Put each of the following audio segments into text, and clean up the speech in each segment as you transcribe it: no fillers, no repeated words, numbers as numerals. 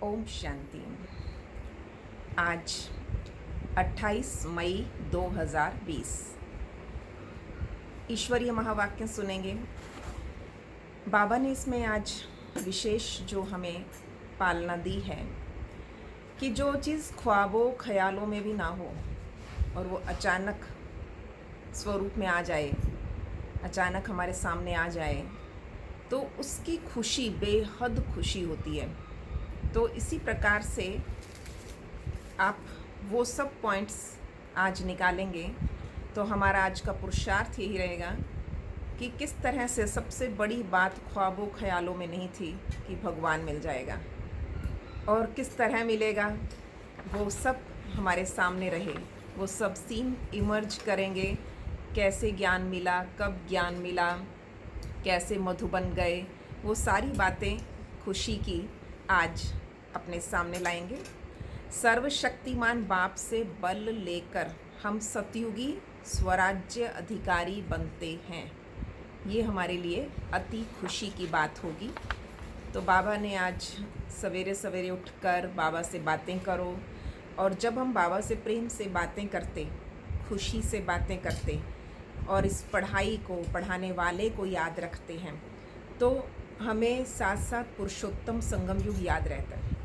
ओम शांति। आज 28 मई 2020 ईश्वरीय महावाक्य सुनेंगे। बाबा ने इसमें आज विशेष जो हमें पालना दी है कि जो चीज़ ख्वाबों ख्यालों में भी ना हो और वो अचानक स्वरूप में आ जाए, अचानक हमारे सामने आ जाए, तो उसकी खुशी बेहद खुशी होती है। तो इसी प्रकार से आप वो सब पॉइंट्स आज निकालेंगे तो हमारा आज का पुरुषार्थ यही रहेगा कि किस तरह से सबसे बड़ी बात ख्वाबों ख्यालों में नहीं थी कि भगवान मिल जाएगा, और किस तरह मिलेगा वो सब हमारे सामने रहे। वो सब सीन इमर्ज करेंगे, कैसे ज्ञान मिला, कब ज्ञान मिला, कैसे मधुबन गए, वो सारी बातें खुशी की आज अपने सामने लाएंगे। सर्वशक्तिमान बाप से बल लेकर हम सतयुगी स्वराज्य अधिकारी बनते हैं। ये हमारे लिए अति खुशी की बात होगी। तो बाबा ने आज सवेरे सवेरे उठकर बाबा से बातें करो, और जब हम बाबा से प्रेम से बातें करते, खुशी से बातें करते और इस पढ़ाई को, पढ़ाने वाले को याद रखते हैं, तो हमें साथ साथ पुरुषोत्तम संगम युग याद रहता है।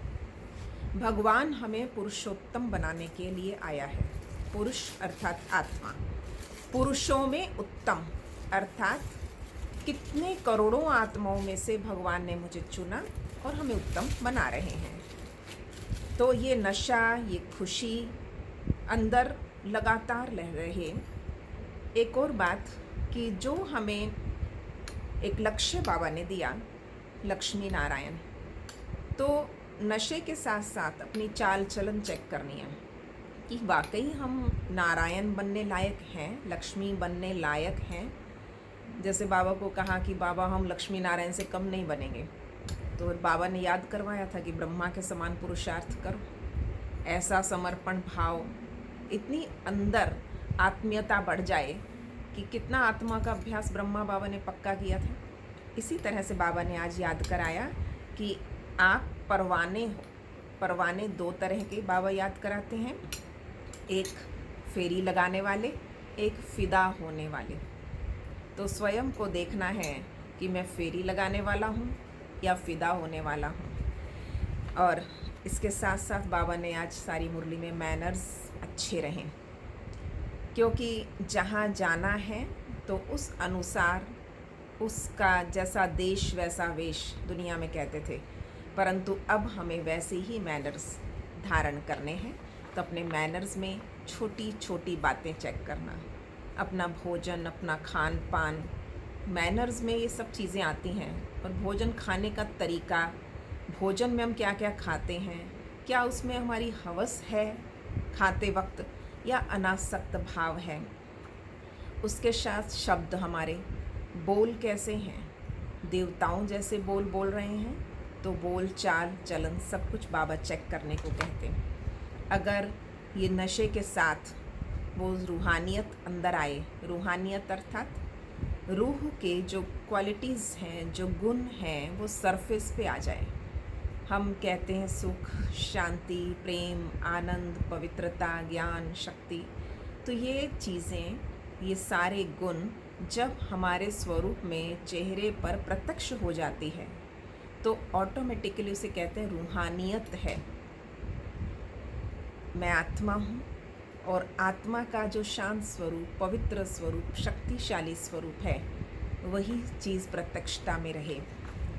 भगवान हमें पुरुषोत्तम बनाने के लिए आया है। पुरुष अर्थात आत्मा, पुरुषों में उत्तम अर्थात कितने करोड़ों आत्माओं में से भगवान ने मुझे चुना और हमें उत्तम बना रहे हैं। तो ये नशा, ये खुशी अंदर लगातार रह रहे। एक और बात कि जो हमें एक लक्ष्य बाबा ने दिया, लक्ष्मी नारायण, तो नशे के साथ साथ अपनी चाल चलन चेक करनी है कि वाकई हम नारायण बनने लायक हैं, लक्ष्मी बनने लायक हैं। जैसे बाबा को कहा कि बाबा हम लक्ष्मी नारायण से कम नहीं बनेंगे, तो बाबा ने याद करवाया था कि ब्रह्मा के समान पुरुषार्थ करो। ऐसा समर्पण भाव, इतनी अंदर आत्मीयता बढ़ जाए कि कितना आत्मा का अभ्यास ब्रह्मा बाबा ने पक्का किया था। इसी तरह से बाबा ने आज याद कराया कि आप परवाने हो। परवाने दो तरह के बाबा याद कराते हैं, एक फेरी लगाने वाले, एक फ़िदा होने वाले। तो स्वयं को देखना है कि मैं फेरी लगाने वाला हूँ या फ़िदा होने वाला हूँ। और इसके साथ साथ बाबा ने आज सारी मुरली में मैनर्स अच्छे रहें, क्योंकि जहाँ जाना है तो उस अनुसार, उसका जैसा देश वैसा वेश दुनिया में कहते थे, परंतु अब हमें वैसे ही मैनर्स धारण करने हैं। तो अपने मैनर्स में छोटी छोटी बातें चेक करना, अपना भोजन, अपना खान पान, मैनर्स में ये सब चीज़ें आती हैं। और भोजन खाने का तरीका, भोजन में हम क्या क्या खाते हैं, क्या उसमें हमारी हवस है खाते वक्त या अनासक्त भाव है, उसके साथ शब्द हमारे बोल कैसे हैं, देवताओं जैसे बोल बोल रहे हैं, तो बोल चाल चलन सब कुछ बाबा चेक करने को कहते हैं। अगर ये नशे के साथ वो रूहानियत अंदर आए, रूहानियत अर्थात रूह के जो क्वालिटीज़ हैं, जो गुण हैं, वो सरफेस पे आ जाए। हम कहते हैं सुख, शांति, प्रेम, आनंद, पवित्रता, ज्ञान, शक्ति। तो ये चीज़ें, ये सारे गुण जब हमारे स्वरूप में चेहरे पर प्रत्यक्ष हो जाती है तो ऑटोमेटिकली उसे कहते हैं रूहानियत है। मैं आत्मा हूँ, और आत्मा का जो शांत स्वरूप, पवित्र स्वरूप, शक्तिशाली स्वरूप है, वही चीज़ प्रत्यक्षता में रहे।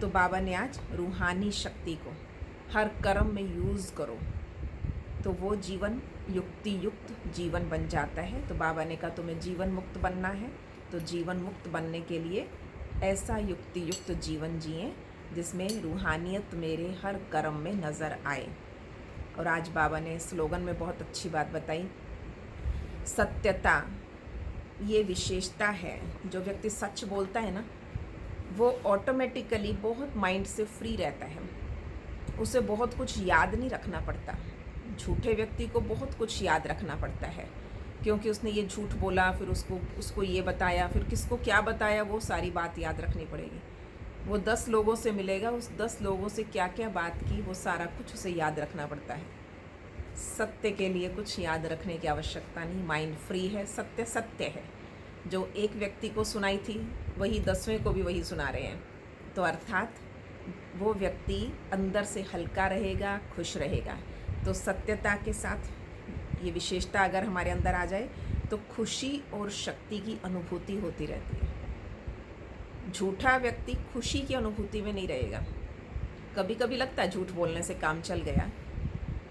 तो बाबा ने आज रूहानी शक्ति को हर कर्म में यूज़ करो, तो वो जीवन युक्ति युक्त जीवन बन जाता है। तो बाबा ने कहा तुम्हें जीवन मुक्त बनना है, तो जीवन मुक्त बनने के लिए ऐसा युक्ति युक्त जीवन जिए जिसमें रूहानियत मेरे हर कर्म में नज़र आए। और आज बाबा ने स्लोगन में बहुत अच्छी बात बताई, सत्यता ये विशेषता है। जो व्यक्ति सच बोलता है ना, वो ऑटोमेटिकली बहुत माइंड से फ्री रहता है, उसे बहुत कुछ याद नहीं रखना पड़ता। झूठे व्यक्ति को बहुत कुछ याद रखना पड़ता है, क्योंकि उसने ये झूठ बोला, फिर उसको ये बताया, फिर किसको क्या बताया, वो सारी बात याद रखनी पड़ेगी। वो 10 लोगों से मिलेगा, उस 10 लोगों से क्या क्या बात की वो सारा कुछ उसे याद रखना पड़ता है। सत्य के लिए कुछ याद रखने की आवश्यकता नहीं, माइंड फ्री है। सत्य सत्य है। जो एक व्यक्ति को सुनाई थी वही 10वें को भी वही सुना रहे हैं, तो अर्थात वो व्यक्ति अंदर से हल्का रहेगा, खुश रहेगा। तो सत्यता के साथ ये विशेषता अगर हमारे अंदर आ जाए तो खुशी और शक्ति की अनुभूति होती रहती है। झूठा व्यक्ति खुशी की अनुभूति में नहीं रहेगा। कभी कभी लगता है झूठ बोलने से काम चल गया,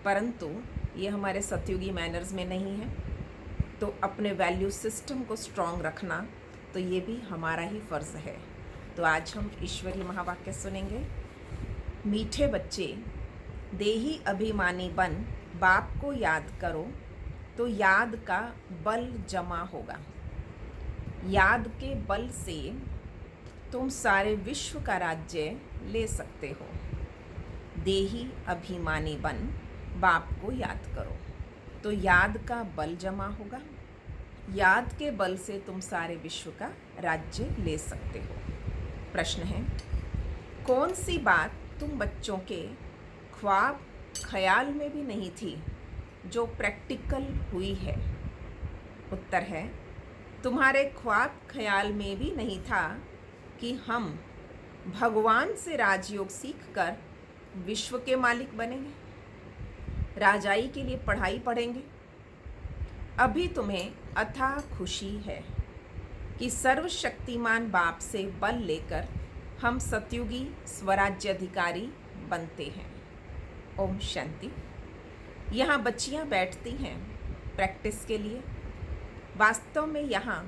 परंतु ये हमारे सतयुगी मैनर्स में नहीं है। तो अपने वैल्यू सिस्टम को स्ट्रॉन्ग रखना तो ये भी हमारा ही फ़र्ज़ है। तो आज हम ईश्वरीय महावाक्य सुनेंगे। मीठे बच्चे, देही अभिमानी बन बाप को याद करो तो याद का बल जमा होगा। याद के बल से तुम सारे विश्व का राज्य ले सकते हो। देही अभिमानी बन बाप को याद करो तो याद का बल जमा होगा। याद के बल से तुम सारे विश्व का राज्य ले सकते हो। प्रश्न है, कौन सी बात तुम बच्चों के ख्वाब ख्याल में भी नहीं थी जो प्रैक्टिकल हुई है? उत्तर है, तुम्हारे ख्वाब ख्याल में भी नहीं था कि हम भगवान से राजयोग सीखकर विश्व के मालिक बनेंगे, राजाई के लिए पढ़ाई पढ़ेंगे। अभी तुम्हें अथाह खुशी है कि सर्वशक्तिमान बाप से बल लेकर हम सतयुगी स्वराज्याधिकारी बनते हैं। ओम शांति। यहाँ बच्चियाँ बैठती हैं प्रैक्टिस के लिए। वास्तव में यहाँ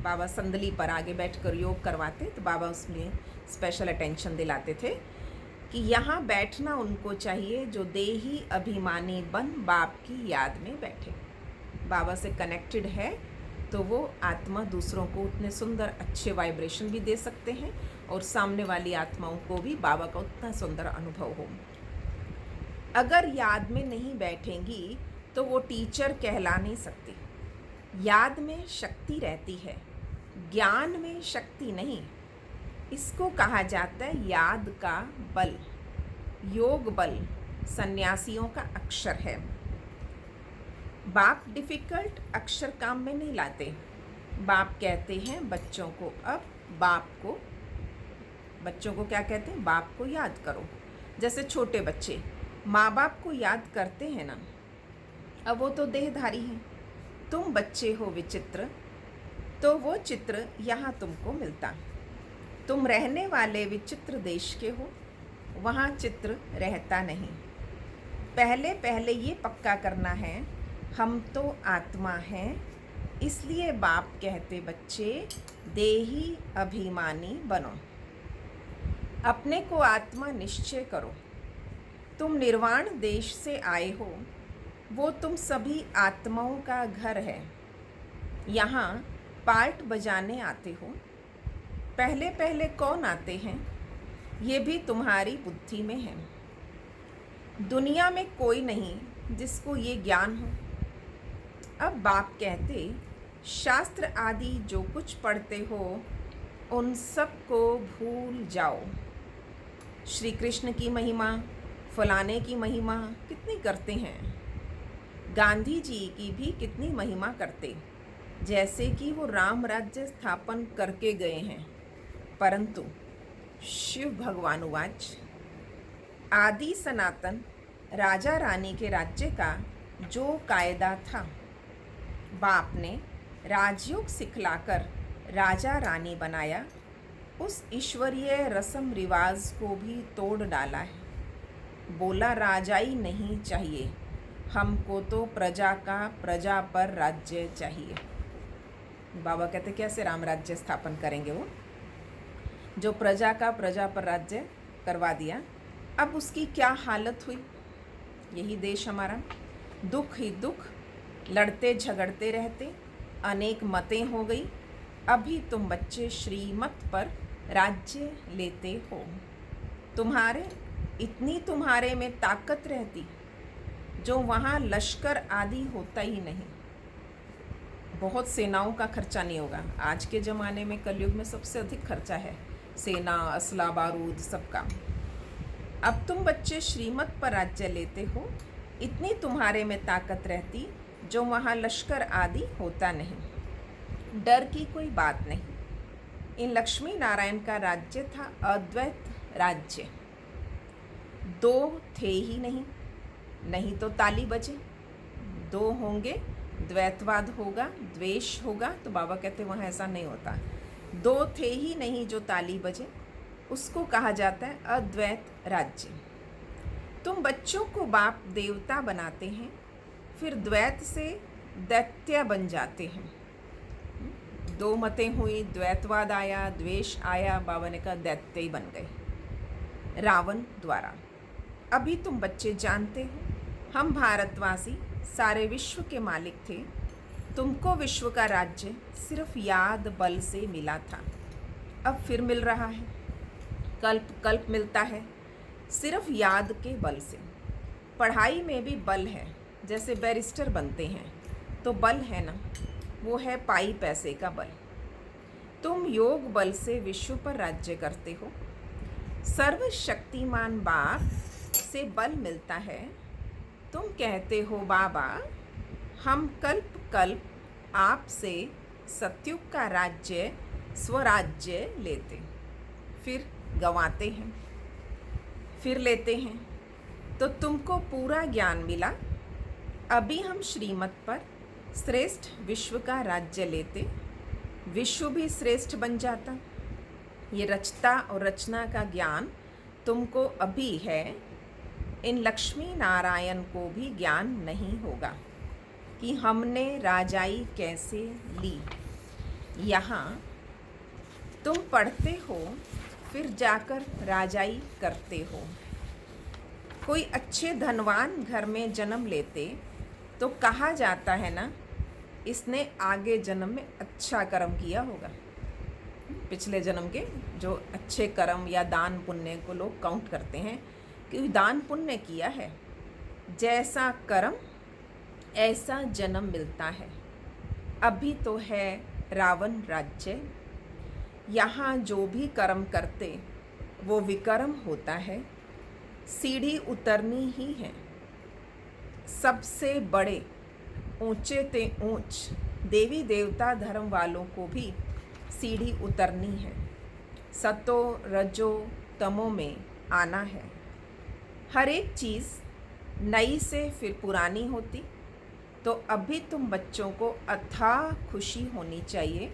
बाबा संदली पर आगे बैठकर योग करवाते, तो बाबा उसमें स्पेशल अटेंशन दिलाते थे कि यहाँ बैठना उनको चाहिए जो देही अभिमानी बन बाप की याद में बैठे। बाबा से कनेक्टेड है तो वो आत्मा दूसरों को उतने सुंदर अच्छे वाइब्रेशन भी दे सकते हैं और सामने वाली आत्माओं को भी बाबा का उतना सुंदर अनुभव हो। अगर याद में नहीं बैठेंगी तो वो टीचर कहला नहीं सकती। याद में शक्ति रहती है, ज्ञान में शक्ति नहीं। इसको कहा जाता है याद का बल। योग बल सन्यासियों का अक्षर है। बाप डिफ़िकल्ट अक्षर काम में नहीं लाते। बाप कहते हैं बच्चों को, अब बच्चों को क्या कहते हैं? बाप को याद करो। जैसे छोटे बच्चे माँ बाप को याद करते हैं ना, अब वो तो देहधारी हैं। तुम बच्चे हो विचित्र, तो वो चित्र यहाँ तुमको मिलता। तुम रहने वाले विचित्र देश के हो, वहाँ चित्र रहता नहीं। पहले पहले ये पक्का करना है, हम तो आत्मा हैं। इसलिए बाप कहते बच्चे देही अभिमानी बनो, अपने को आत्मा निश्चय करो। तुम निर्वाण देश से आए हो, वो तुम सभी आत्माओं का घर है। यहाँ पार्ट बजाने आते हो। पहले पहले कौन आते हैं ये भी तुम्हारी बुद्धि में है। दुनिया में कोई नहीं जिसको ये ज्ञान हो। अब बाप कहते शास्त्र आदि जो कुछ पढ़ते हो उन सब को भूल जाओ। श्री कृष्ण की महिमा, फलाने की महिमा कितनी करते हैं। गांधी जी की भी कितनी महिमा करते, जैसे कि वो राम राज्य स्थापन करके गए हैं। परंतु शिव भगवान उवाच, आदि सनातन राजा रानी के राज्य का जो कायदा था, बाप ने राजयोग सिखलाकर राजा रानी बनाया, उस ईश्वरीय रस्म रिवाज को भी तोड़ डाला है। बोला राजाई नहीं चाहिए, हमको तो प्रजा का प्रजा पर राज्य चाहिए। बाबा कहते कैसे राम राज्य स्थापन करेंगे? वो जो प्रजा का प्रजा पर राज्य करवा दिया, अब उसकी क्या हालत हुई। यही देश हमारा, दुख ही दुख, लड़ते झगड़ते रहते, अनेक मतें हो गई। अभी तुम बच्चे श्रीमत पर राज्य लेते हो। तुम्हारे में ताकत रहती जो वहाँ लश्कर आदि होता ही नहीं। बहुत सेनाओं का खर्चा नहीं होगा। आज के ज़माने में कलयुग में सबसे अधिक खर्चा है सेना, असला, बारूद सबका। अब तुम बच्चे श्रीमत पर राज्य लेते हो, इतनी तुम्हारे में ताकत रहती जो वहाँ लश्कर आदि होता नहीं। डर की कोई बात नहीं। इन लक्ष्मी नारायण का राज्य था अद्वैत राज्य। दो थे ही नहीं, नहीं तो ताली बजे। दो होंगे द्वैतवाद होगा, द्वेष होगा। तो बाबा कहते वहाँ ऐसा नहीं होता। दो थे ही नहीं जो ताली बजे, उसको कहा जाता है अद्वैत राज्य। तुम बच्चों को बाप देवता बनाते हैं, फिर द्वैत से दैत्य बन जाते हैं। दो मतें हुई, द्वैतवाद आया, द्वेष आया, बाबा ने कहा दैत्य ही बन गए रावण द्वारा। अभी तुम बच्चे जानते हो हम भारतवासी सारे विश्व के मालिक थे। तुमको विश्व का राज्य सिर्फ याद बल से मिला था, अब फिर मिल रहा है। कल्प कल्प मिलता है सिर्फ याद के बल से। पढ़ाई में भी बल है, जैसे बैरिस्टर बनते हैं तो बल है ना, वो है पाई पैसे का बल। तुम योग बल से विश्व पर राज्य करते हो। सर्वशक्तिमान बाप से बल मिलता है। तुम कहते हो बाबा हम कल्प कल्प आपसे सतयुग का राज्य स्वराज्य लेते, फिर गंवाते हैं, फिर लेते हैं, तो तुमको पूरा ज्ञान मिला। अभी हम श्रीमत पर श्रेष्ठ विश्व का राज्य लेते, विश्व भी श्रेष्ठ बन जाता। ये रचता और रचना का ज्ञान तुमको अभी है, इन लक्ष्मी नारायण को भी ज्ञान नहीं होगा कि हमने राजाई कैसे ली। यहाँ तुम पढ़ते हो, फिर जाकर राजाई करते हो। कोई अच्छे धनवान घर में जन्म लेते तो कहा जाता है ना, इसने आगे जन्म में अच्छा कर्म किया होगा। पिछले जन्म के जो अच्छे कर्म या दान पुण्य को लोग काउंट करते हैं कि दान पुण्य किया है, जैसा कर्म ऐसा जन्म मिलता है। अभी तो है रावण राज्य। यहाँ जो भी कर्म करते वो विकर्म होता है, सीढ़ी उतरनी ही है। सबसे बड़े ऊंचे ते ऊंच देवी देवता धर्म वालों को भी सीढ़ी उतरनी है। सतो रजो तमो में आना है। हर एक चीज़ नई से फिर पुरानी होती। तो अभी तुम बच्चों को अथाह खुशी होनी चाहिए।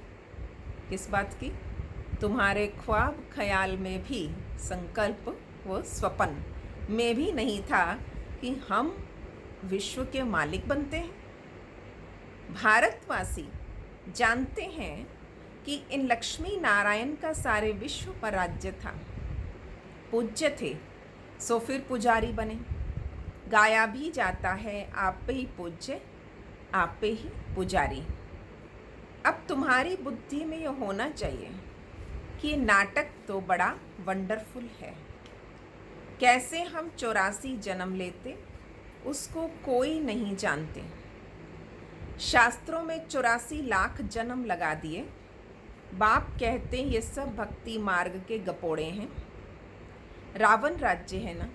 किस बात की? तुम्हारे ख्वाब ख्याल में भी, संकल्प व स्वप्न में भी नहीं था कि हम विश्व के मालिक बनते हैं। भारतवासी जानते हैं कि इन लक्ष्मी नारायण का सारे विश्व पर राज्य था। पूज्य थे सो फिर पुजारी बने। गाया भी जाता है आप पे ही पूज्य, आप पे ही पुजारी। अब तुम्हारी बुद्धि में यह होना चाहिए कि नाटक तो बड़ा वंडरफुल है। कैसे हम 84 जन्म लेते उसको कोई नहीं जानते। शास्त्रों में 84 लाख जन्म लगा दिए। बाप कहते ये सब भक्ति मार्ग के गपोड़े हैं। रावण राज्य है ना,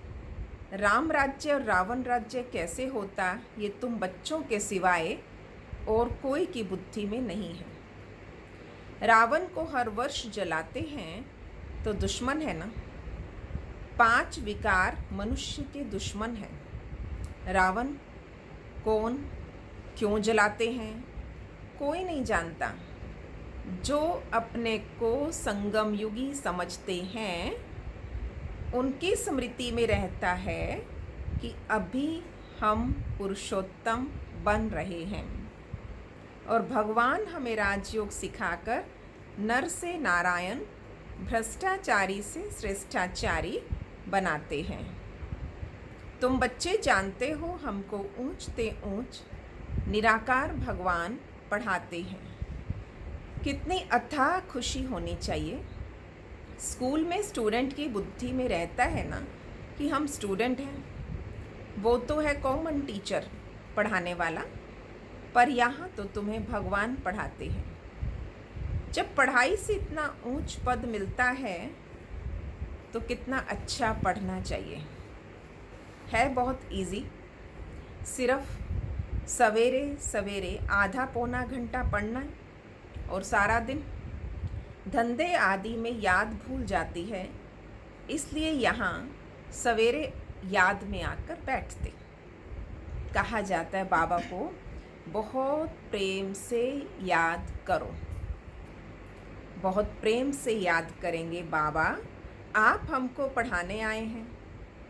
राम राज्य और रावण राज्य कैसे होता, ये तुम बच्चों के सिवाय और कोई की बुद्धि में नहीं है। रावण को हर वर्ष जलाते हैं तो दुश्मन है ना। 5 विकार मनुष्य के दुश्मन हैं। रावण कौन, क्यों जलाते हैं, कोई नहीं जानता। जो अपने को संगम युगी समझते हैं उनकी स्मृति में रहता है कि अभी हम पुरुषोत्तम बन रहे हैं और भगवान हमें राजयोग सिखाकर नर से नारायण, भ्रष्टाचारी से श्रेष्ठाचारी बनाते हैं। तुम बच्चे जानते हो हमको ऊंचते ऊंच निराकार भगवान पढ़ाते हैं। कितनी अथाह खुशी होनी चाहिए। स्कूल में स्टूडेंट की बुद्धि में रहता है ना कि हम स्टूडेंट हैं, वो तो है कॉमन टीचर पढ़ाने वाला, पर यहाँ तो तुम्हें भगवान पढ़ाते हैं। जब पढ़ाई से इतना ऊंच पद मिलता है तो कितना अच्छा पढ़ना चाहिए। है बहुत इजी, सिर्फ सवेरे सवेरे आधा पौना घंटा पढ़ना और सारा दिन। धंधे आदि में याद भूल जाती है, इसलिए यहाँ सवेरे याद में आकर बैठते। कहा जाता है बाबा को बहुत प्रेम से याद करो। बहुत प्रेम से याद करेंगे, बाबा आप हमको पढ़ाने आए हैं।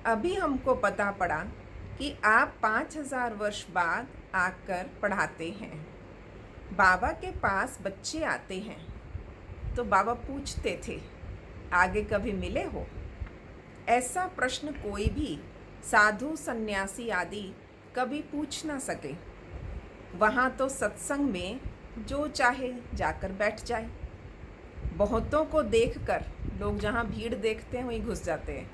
अभी हमको पता पड़ा कि आप 5000 वर्ष बाद आकर पढ़ाते हैं। बाबा के पास बच्चे आते हैं तो बाबा पूछते थे, आगे कभी मिले हो? ऐसा प्रश्न कोई भी साधु सन्यासी आदि कभी पूछ ना सके। वहाँ तो सत्संग में जो चाहे जाकर बैठ जाए। बहुतों को देखकर लोग जहाँ भीड़ देखते हैं वहीं घुस जाते हैं।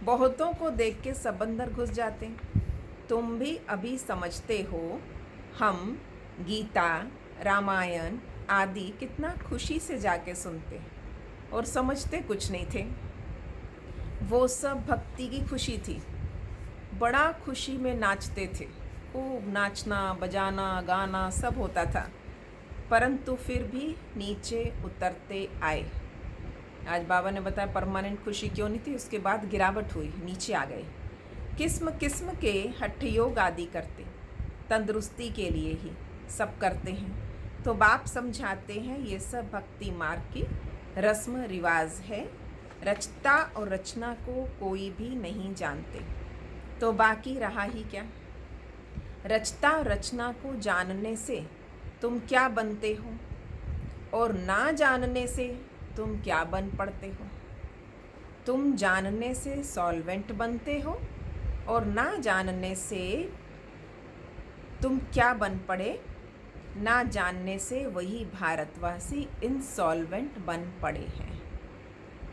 बहुतों को देख के सब अंदर घुस जाते हैं। तुम भी अभी समझते हो, हम गीता रामायण आदि कितना खुशी से जाके सुनते और समझते कुछ नहीं थे। वो सब भक्ति की खुशी थी। बड़ा खुशी में नाचते थे, खूब नाचना बजाना गाना सब होता था, परंतु फिर भी नीचे उतरते आए। आज बाबा ने बताया परमानेंट खुशी क्यों नहीं थी, उसके बाद गिरावट हुई, नीचे आ गए। किस्म किस्म के हठ योग आदि करते, तंदुरुस्ती के लिए ही सब करते हैं। तो बाप समझाते हैं ये सब भक्ति मार्ग की रस्म रिवाज है। रचता और रचना को कोई भी नहीं जानते, तो बाकी रहा ही क्या। रचता और रचना को जानने से तुम क्या बनते हो और ना जानने से तुम क्या बन पड़ते हो। तुम जानने से सॉल्वेंट बनते हो और ना जानने से तुम क्या बन पड़े। ना जानने से वही भारतवासी इंसॉल्वेंट बन पड़े हैं।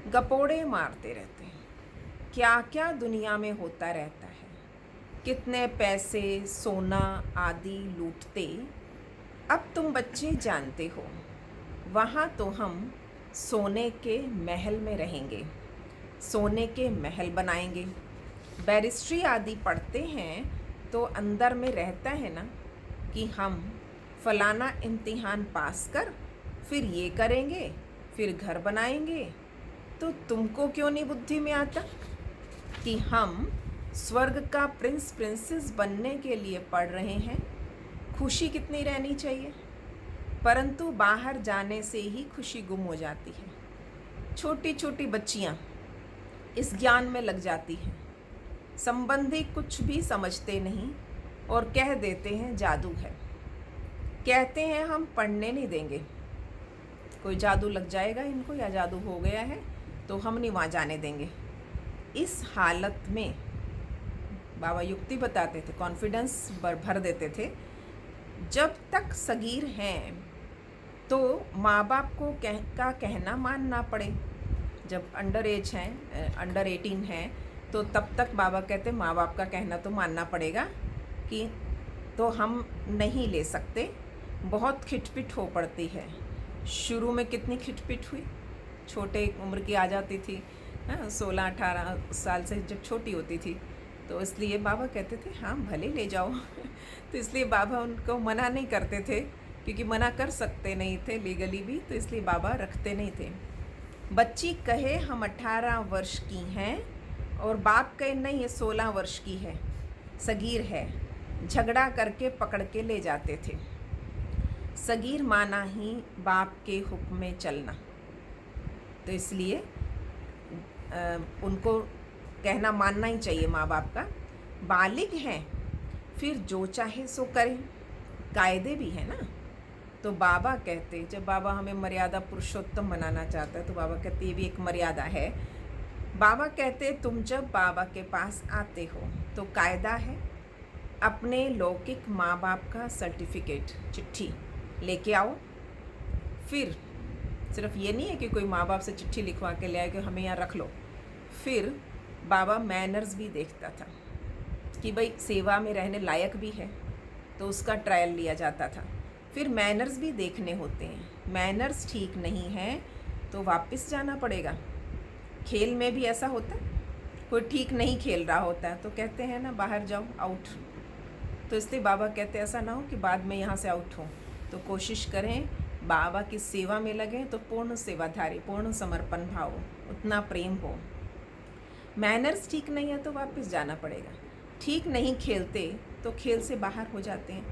गपोड़े मारते रहते हैं, क्या क्या दुनिया में होता रहता है। कितने पैसे सोना आदि लूटते। अब तुम बच्चे जानते हो, वहाँ तो हम सोने के महल में रहेंगे, सोने के महल बनाएंगे। बैरिस्ट्री आदि पढ़ते हैं तो अंदर में रहता है ना कि हम फलाना इम्तिहान पास कर फिर ये करेंगे, फिर घर बनाएंगे। तो तुमको क्यों नहीं बुद्धि में आता कि हम स्वर्ग का प्रिंस प्रिंसेस बनने के लिए पढ़ रहे हैं। खुशी कितनी रहनी चाहिए, परंतु बाहर जाने से ही खुशी गुम हो जाती है। छोटी छोटी बच्चियाँ इस ज्ञान में लग जाती हैं, संबंधी कुछ भी समझते नहीं और कह देते हैं जादू है। कहते हैं हम पढ़ने नहीं देंगे, कोई जादू लग जाएगा इनको या जादू हो गया है तो हम नहीं वहाँ जाने देंगे। इस हालत में बाबा युक्ति बताते थे, कॉन्फिडेंस भर देते थे। जब तक सगीर हैं तो माँ बाप को का कहना मानना पड़े। जब अंडर एज हैं, अंडर 18 हैं, तो तब तक बाबा कहते माँ बाप का कहना तो मानना पड़ेगा कि तो हम नहीं ले सकते। बहुत खिटपिट हो पड़ती है। शुरू में कितनी खिटपिट हुई, छोटे उम्र की आ जाती थी, 16-18 साल से जब छोटी होती थी, तो इसलिए बाबा कहते थे हाँ भले ले जाओ। तो इसलिए बाबा उनको मना नहीं करते थे, क्योंकि मना कर सकते नहीं थे लीगली भी, तो इसलिए बाबा रखते नहीं थे। बच्ची कहे हम 18 वर्ष की हैं और बाप कहे नहीं ये 16 वर्ष की है, सगीर है, झगड़ा करके पकड़ के ले जाते थे। सगीर माना ही बाप के हुक्म में चलना, तो इसलिए उनको कहना मानना ही चाहिए माँ बाप का। बालिग हैं फिर जो चाहे सो करें, कायदे भी है ना। तो बाबा कहते, जब बाबा हमें मर्यादा पुरुषोत्तम बनाना चाहता है तो बाबा कहते ये भी एक मर्यादा है। बाबा कहते तुम जब बाबा के पास आते हो तो कायदा है अपने लौकिक माँ बाप का सर्टिफिकेट चिट्ठी लेके आओ। फिर सिर्फ ये नहीं है कि कोई माँ बाप से चिट्ठी लिखवा के ले आए कि हमें यहाँ रख लो। फिर बाबा मैनर्स भी देखता था कि भाई सेवा में रहने लायक भी है, तो उसका ट्रायल लिया जाता था। फिर मैनर्स भी देखने होते हैं, मैनर्स ठीक नहीं है तो वापस जाना पड़ेगा। खेल में भी ऐसा होता है, कोई ठीक नहीं खेल रहा होता है तो कहते हैं ना बाहर जाओ, आउट। तो इसलिए बाबा कहते हैं ऐसा ना हो कि बाद में यहाँ से आउट हो, तो कोशिश करें बाबा की सेवा में लगें तो पूर्ण सेवाधारी, पूर्ण समर्पण भाव हो, उतना प्रेम हो। मैनर्स ठीक नहीं है तो वापस जाना पड़ेगा। ठीक नहीं खेलते तो खेल से बाहर हो जाते हैं,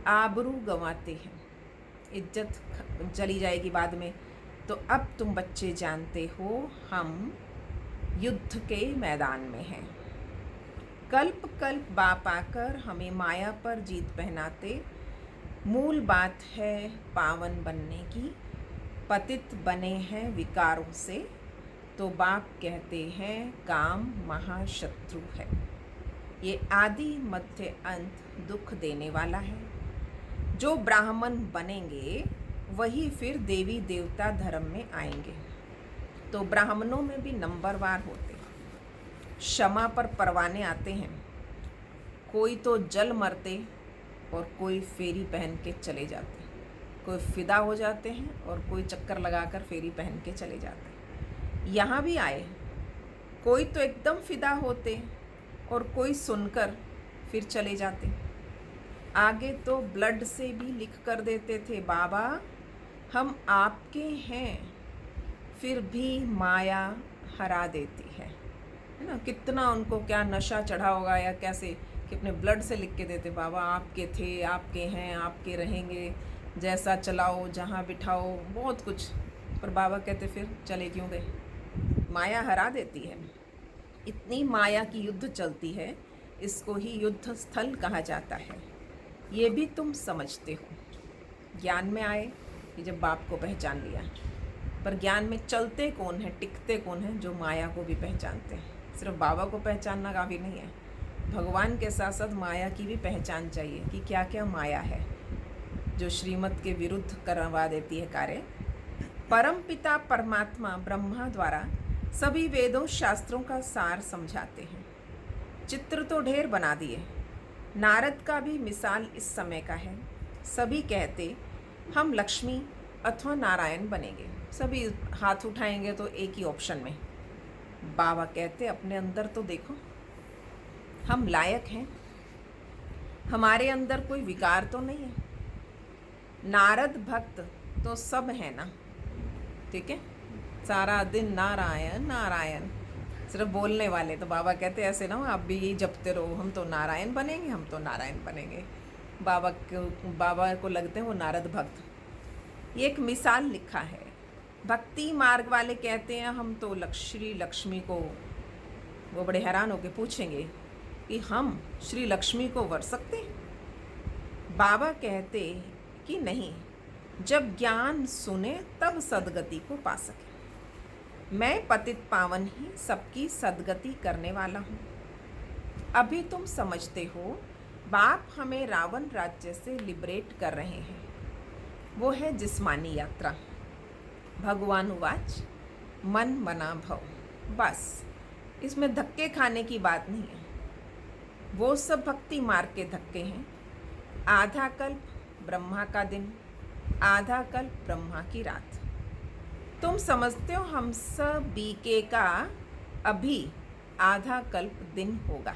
आबरू गंवाते हैं, इज्जत चली जाएगी बाद में। तो अब तुम बच्चे जानते हो हम युद्ध के मैदान में हैं। कल्प कल्प बाप आकर हमें माया पर जीत पहनाते, मूल बात है पावन बनने की। पतित बने हैं विकारों से तो बाप कहते हैं काम महाशत्रु है। ये आदि मध्य अंत दुख देने वाला है। जो ब्राह्मण बनेंगे वही फिर देवी देवता धर्म में आएंगे। तो ब्राह्मणों में भी नंबरवार होते, क्षमा पर परवाने आते हैं। कोई तो जल मरते और कोई फेरी पहन के चले जाते, कोई फिदा हो जाते हैं और कोई चक्कर लगाकर फेरी पहन के चले जाते। यहाँ भी आए, कोई तो एकदम फिदा होते और कोई सुनकर फिर चले जाते। आगे तो ब्लड से भी लिख कर देते थे बाबा हम आपके हैं, फिर भी माया हरा देती है ना। कितना उनको क्या नशा चढ़ा होगा या कैसे कि अपने ब्लड से लिख के देते बाबा आपके थे, आपके हैं, आपके रहेंगे, जैसा चलाओ, जहाँ बिठाओ, बहुत कुछ। पर बाबा कहते फिर चले क्यों गए? माया हरा देती है। इतनी माया की युद्ध चलती है, इसको ही युद्ध स्थल कहा जाता है। ये भी तुम समझते हो। ज्ञान में आए कि जब बाप को पहचान लिया, पर ज्ञान में चलते कौन है, टिकते कौन है? जो माया को भी पहचानते हैं। सिर्फ बाबा को पहचानना काफ़ी नहीं है, भगवान के साथ साथ माया की भी पहचान चाहिए कि क्या क्या माया है जो श्रीमत के विरुद्ध करवा देती है कार्य। परम पिता परमात्मा ब्रह्मा द्वारा सभी वेदों शास्त्रों का सार समझाते हैं। चित्र तो ढेर बना दिए, नारद का भी मिसाल इस समय का है। सभी कहते हम लक्ष्मी अथवा नारायण बनेंगे, सभी हाथ उठाएंगे तो एक ही ऑप्शन में। बाबा कहते अपने अंदर तो देखो, हम लायक हैं, हमारे अंदर कोई विकार तो नहीं है। नारद भक्त तो सब है ना, ठीक है, सारा दिन नारायण नारायण, सिर्फ बोलने वाले। तो बाबा कहते ऐसे ना हो आप भी यही जपते रहो, हम तो नारायण बनेंगे, हम तो नारायण बनेंगे। बाबा को लगते हैं वो नारद भक्त। ये एक मिसाल लिखा है। भक्ति मार्ग वाले कहते हैं हम तो श्री लक्ष्मी को, वो बड़े हैरान होकर पूछेंगे कि हम श्री लक्ष्मी को वर सकते हैं? बाबा कहते कि नहीं, जब ज्ञान सुने तब सदगति को पा सके। मैं पतित पावन ही सबकी सदगति करने वाला हूँ। अभी तुम समझते हो बाप हमें रावण राज्य से लिबरेट कर रहे हैं, वो है जिस्मानी यात्रा। भगवान उवाच मन मना भव, बस इसमें धक्के खाने की बात नहीं है। वो सब भक्ति मार्ग के धक्के हैं। आधा कल्प ब्रह्मा का दिन, आधा कल्प ब्रह्मा की रात। तुम समझते हो हम सब बीके का अभी आधा कल्प दिन होगा।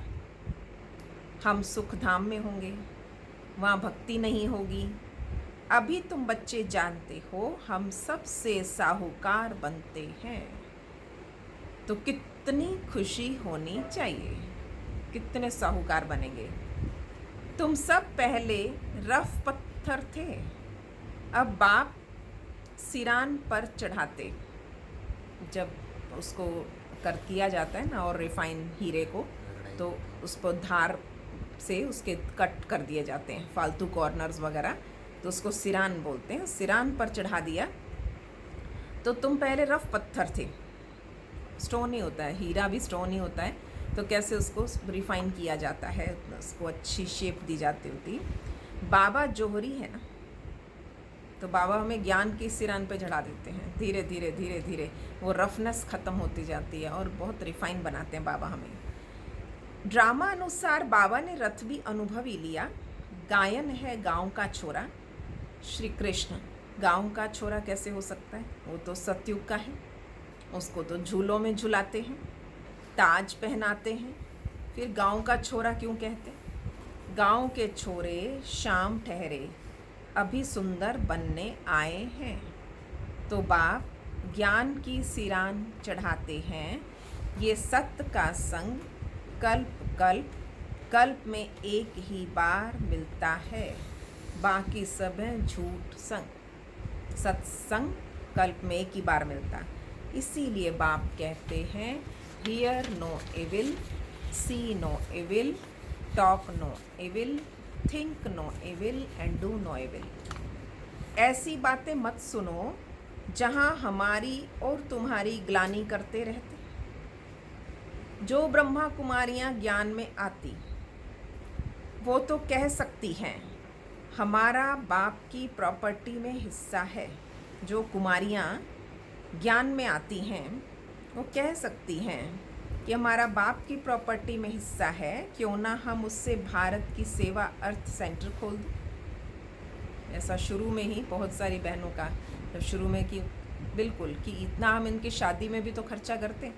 हम सुख धाम में होंगे, वहाँ भक्ति नहीं होगी। अभी तुम बच्चे जानते हो हम सबसे साहूकार बनते हैं, तो कितनी खुशी होनी चाहिए। कितने साहूकार बनेंगे। तुम सब पहले रफ पत्थर थे, अब बाप सिरान पर चढ़ाते। जब उसको किया जाता है ना और रिफाइन हीरे को, तो उस पर धार से उसके कट कर दिए जाते हैं फालतू कॉर्नर्स वगैरह, तो उसको सिरान बोलते हैं। सिरान पर चढ़ा दिया। तो तुम पहले रफ पत्थर थे, स्टोन ही होता है, हीरा भी स्टोन ही होता है। तो कैसे उसको रिफाइन किया जाता है, उसको अच्छी शेप दी जाती होती। बाबा जोहरी है ना, तो बाबा हमें ज्ञान की सिरान पे चढ़ा देते हैं। धीरे धीरे धीरे धीरे वो रफनेस ख़त्म होती जाती है और बहुत रिफाइन बनाते हैं बाबा हमें। ड्रामा अनुसार बाबा ने रथ भी अनुभव ही लिया। गायन है गांव का छोरा, श्री कृष्ण। गांव का छोरा कैसे हो सकता है? वो तो सतयुग का है। उसको तो झूलों में झुलाते हैं, ताज पहनाते हैं। फिर गांव का छोरा क्यों कहते? गांव के छोरे शाम ठहरे, अभी सुंदर बनने आए हैं। तो बाप ज्ञान की सिरान चढ़ाते हैं, ये सत्य का संग कल्प कल्प कल्प में एक ही बार मिलता है, बाकी सब है झूठ संग। सत्संग कल्प में एक ही बार मिलता। इसीलिए बाप कहते हैं, hear no evil, see no evil, talk no evil, think no evil and do no evil. ऐसी बातें मत सुनो जहाँ हमारी और तुम्हारी ग्लानि करते रहते। जो ब्रह्मा कुमारियाँ ज्ञान में आती वो तो कह सकती हैं हमारा बाप की प्रॉपर्टी में हिस्सा है। जो कुमारियाँ ज्ञान में आती हैं वो कह सकती हैं कि हमारा बाप की प्रॉपर्टी में हिस्सा है, क्यों ना हम उससे भारत की सेवा अर्थ सेंटर खोल दें। ऐसा शुरू में ही बहुत सारी बहनों का जब शुरू में कि बिल्कुल कि इतना हम इनकी शादी में भी तो खर्चा करते,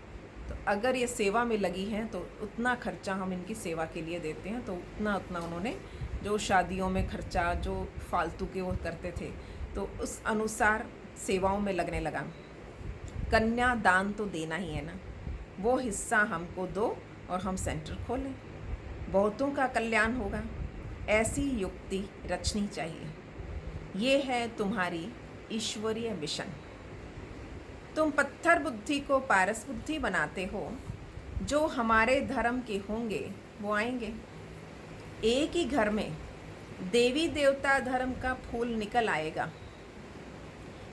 तो अगर ये सेवा में लगी हैं तो उतना खर्चा हम इनकी सेवा के लिए देते हैं। तो उतना उन्होंने जो शादियों में खर्चा जो फालतू के वो करते थे तो उस अनुसार सेवाओं में लगने लगा। कन्या दान तो देना ही है ना, वो हिस्सा हमको दो और हम सेंटर खोलें, बहुतों का कल्याण होगा। ऐसी युक्ति रचनी चाहिए। ये है तुम्हारी ईश्वरीय मिशन। तुम पत्थर बुद्धि को पारस बुद्धि बनाते हो। जो हमारे धर्म के होंगे वो आएंगे। एक ही घर में देवी देवता धर्म का फूल निकल आएगा,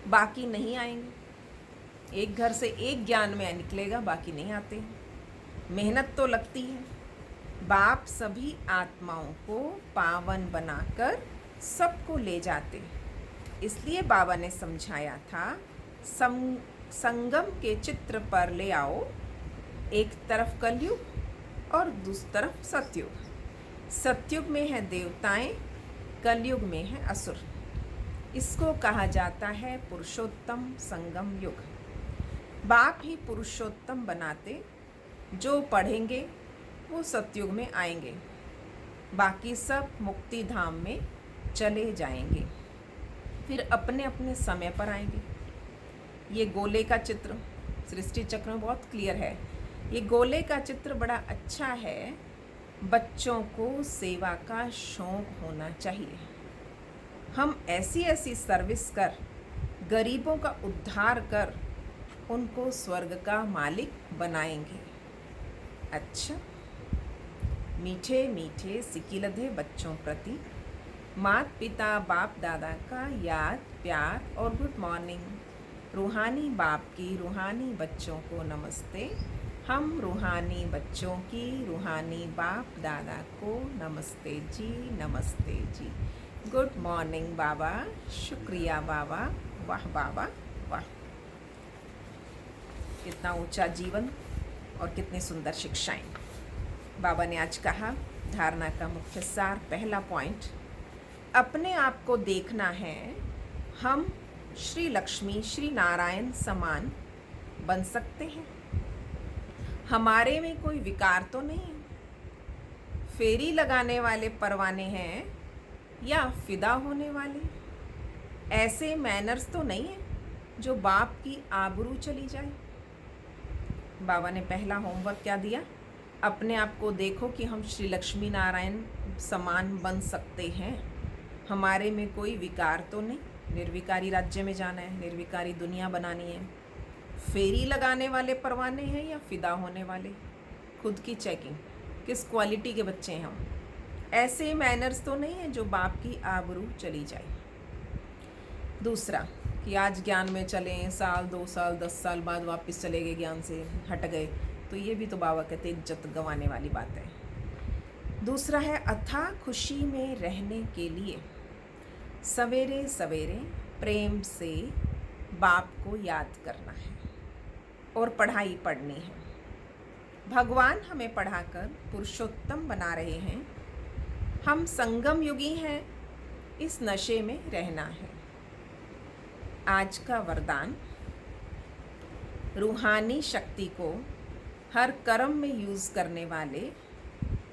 बाकी नहीं आएंगे। एक घर से एक ज्ञान में निकलेगा, बाकी नहीं आते। मेहनत तो लगती है। बाप सभी आत्माओं को पावन बनाकर सबको ले जाते। इसलिए बाबा ने समझाया था, संगम के चित्र पर ले आओ, एक तरफ कलयुग और दूसरी तरफ सतयुग। सतयुग में है देवताएं, कलयुग में है असुर। इसको कहा जाता है पुरुषोत्तम संगम युग। बाप ही पुरुषोत्तम बनाते, जो पढ़ेंगे वो सतयुग में आएंगे, बाकी सब मुक्ति धाम में चले जाएंगे, फिर अपने अपने समय पर आएंगे। ये गोले का चित्र सृष्टि चक्र में बहुत क्लियर है। ये गोले का चित्र बड़ा अच्छा है। बच्चों को सेवा का शौक होना चाहिए। हम ऐसी ऐसी सर्विस कर, गरीबों का उद्धार कर, उनको स्वर्ग का मालिक बनाएंगे। अच्छा, मीठे मीठे सिकिलधे बच्चों प्रति माता पिता बाप दादा का याद प्यार और गुड मॉर्निंग। रूहानी बाप की रूहानी बच्चों को नमस्ते। हम रूहानी बच्चों की रूहानी बाप दादा को नमस्ते जी, नमस्ते जी। गुड मॉर्निंग बाबा, शुक्रिया बाबा, वाह बाबा वाह। कितना ऊंचा जीवन और कितनी सुंदर शिक्षाएं बाबा ने आज कहा। धारणा का मुख्य सार, पहला पॉइंट, अपने आप को देखना है हम श्री लक्ष्मी श्री नारायण समान बन सकते हैं। हमारे में कोई विकार तो नहीं है। फेरी लगाने वाले परवाने हैं या फिदा होने वाले। ऐसे मैनर्स तो नहीं है जो बाप की आबरू चली जाए। बाबा ने पहला होमवर्क क्या दिया? अपने आप को देखो कि हम श्री लक्ष्मी नारायण समान बन सकते हैं। हमारे में कोई विकार तो नहीं। निर्विकारी राज्य में जाना है, निर्विकारी दुनिया बनानी है। फेरी लगाने वाले परवाने हैं या फिदा होने वाले। खुद की चेकिंग, किस क्वालिटी के बच्चे हैं हम। ऐसे मैनर्स तो नहीं है जो बाप की आबरू चली जाए। दूसरा कि आज ज्ञान में चलें, साल 2 साल 10 साल बाद वापस चले गए, ज्ञान से हट गए, तो ये भी तो बाबा कहते इज्जत गंवाने वाली बात है। दूसरा है अथाह खुशी में रहने के लिए सवेरे सवेरे प्रेम से बाप को याद करना है और पढ़ाई पढ़नी है। भगवान हमें पढ़ाकर पुरुषोत्तम बना रहे हैं। हम संगम युगी हैं, इस नशे में रहना है। आज का वरदान, रूहानी शक्ति को हर कर्म में यूज़ करने वाले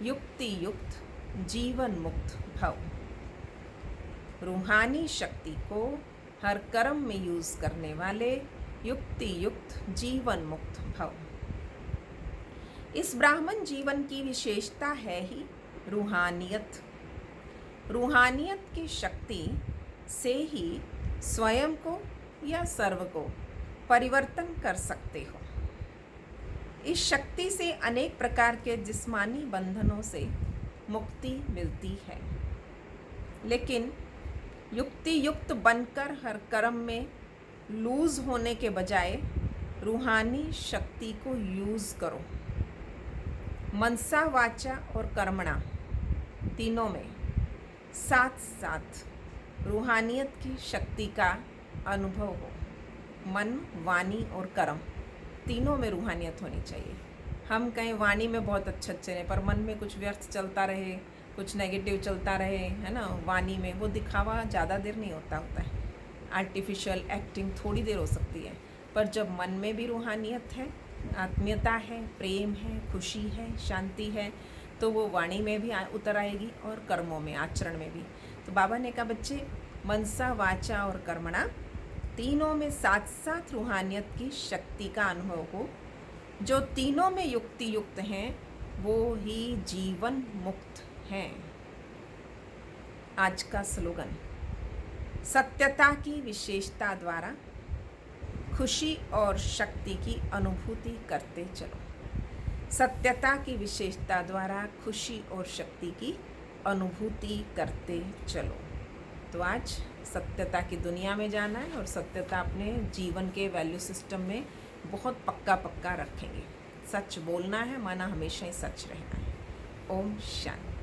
युक्ति युक्त जीवन मुक्त भव। रूहानी शक्ति को हर कर्म में यूज़ करने वाले युक्ति युक्त जीवन मुक्त भव। इस ब्राह्मण जीवन की विशेषता है ही रूहानियत। रूहानियत की शक्ति से ही स्वयं को या सर्व को परिवर्तन कर सकते हो। इस शक्ति से अनेक प्रकार के जिस्मानी बंधनों से मुक्ति मिलती है, लेकिन युक्ति युक्त बनकर हर कर्म में लूज होने के बजाय रूहानी शक्ति को यूज़ करो। मनसा वाचा और कर्मणा तीनों में साथ साथ रूहानियत की शक्ति का अनुभव हो। मन, वाणी और कर्म तीनों में रूहानियत होनी चाहिए। हम कहीं वाणी में बहुत अच्छे हैं पर मन में कुछ व्यर्थ चलता रहे, कुछ नेगेटिव चलता रहे, है ना, वाणी में वो दिखावा ज़्यादा देर नहीं होता है। आर्टिफिशियल एक्टिंग थोड़ी देर हो सकती है, पर जब मन में भी रूहानियत है, आत्मीयता है, प्रेम है, खुशी है, शांति है, तो वो वाणी में भी उतर आएगी और कर्मों में, आचरण में भी। तो बाबा ने कहा बच्चे, मनसा वाचा और कर्मणा तीनों में साथ साथ रूहानियत की शक्ति का अनुभव हो। जो तीनों में युक्ति युक्त हैं वो ही जीवन मुक्त हैं। आज का स्लोगन, सत्यता की विशेषता द्वारा खुशी और शक्ति की अनुभूति करते चलो। सत्यता की विशेषता द्वारा खुशी और शक्ति की अनुभूति करते चलो। तो आज सत्यता की दुनिया में जाना है और सत्यता अपने जीवन के वैल्यू सिस्टम में बहुत पक्का रखेंगे। सच बोलना है, माना हमेशा ही सच रहना है। ओम शांति।